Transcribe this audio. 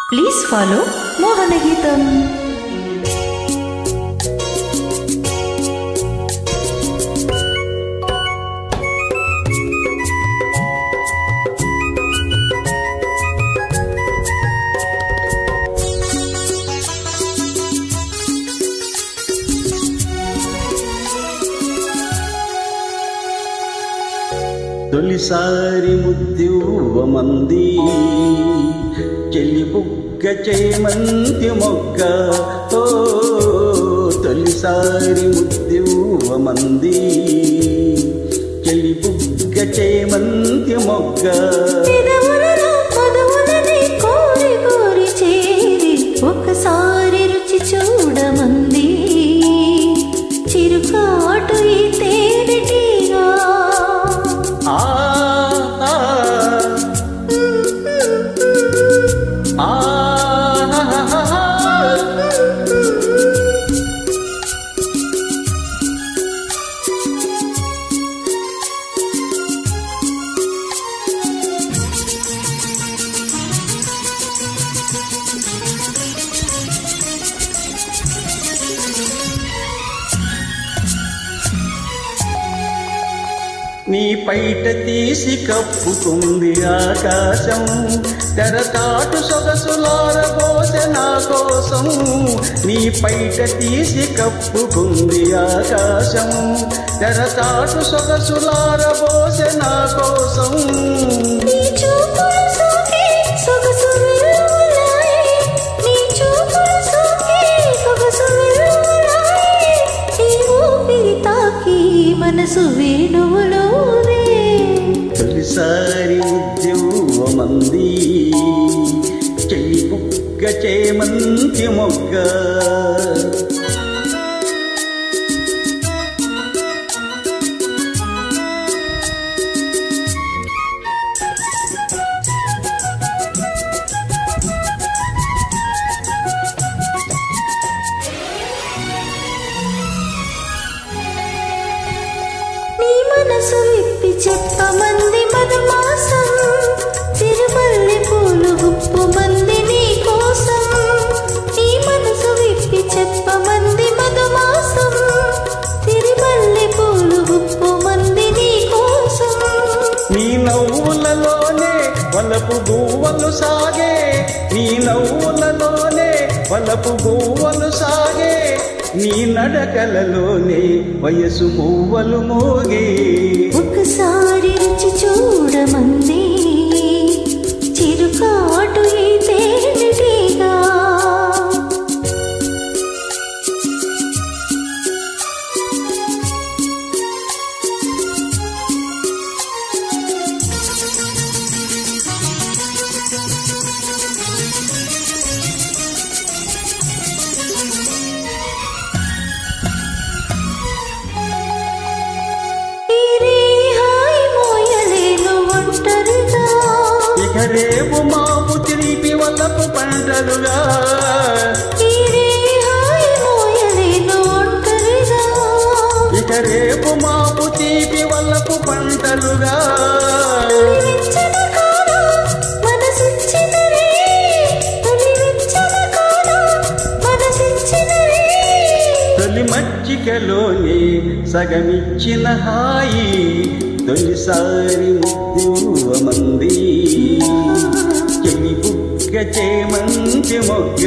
Please follow Mohanageetam. తొలిసారి ముద్దువమంది చెల్లి బుగ్గ చేమంతి మొగ్గ ఓ తొలిసారి ముద్దువమంది చెల్లి బుగ్గ చేమంతి మొగ్గ కోరి కోరి చేరి ఒకసారి రుచి చూడమంది చిరుకాటు ఈ తేనెటీగా నీ పైట తీసి కప్పుకుంది ఆకాశం తెరచాటు సొగసులారబోసె నా కోసం నీ పైట తీసి కప్పుకుంది ఆకాశం తెరచాటు సొగసులారబోసె నా కోసం మనసు వేణువులోనే తొలిసారి ఉద్యమమంది చెయ్యి బుగ్గ చేమంతి మొగ్గ మనసు విప్పి చెప్పమంది మధుమాసం తిరుమల్లి పూలు గుప్పు మంది నీ కోసం నీ మనసు విప్పి చెప్పమంది మధుమాసం తిరుమల్లి పూలు గుప్పు మంది నీ కోసం నీ నవ్వులలోనే వలపు గువ్వలు సాగే నీ నవ్వులలోనే వలపు గువ్వలు సాగే నీ నడకలలోనే వయసు పువ్వులు మోగే ఒకసారి రుచి చూడమంది చిరుకాటు ఈ తేనెటీగా రేపు మాపు తిరిపి వల్లపు పంటలుగా ఇక రేపు మాపు తీపి వల్లపు పంటలుగా తొలి మచ్చికలోనే సగమిచ్చిన హాయి తొలిసారి ముద్దువమంది చెయ్యి బుగ్గ చేమంతి మొగ్గ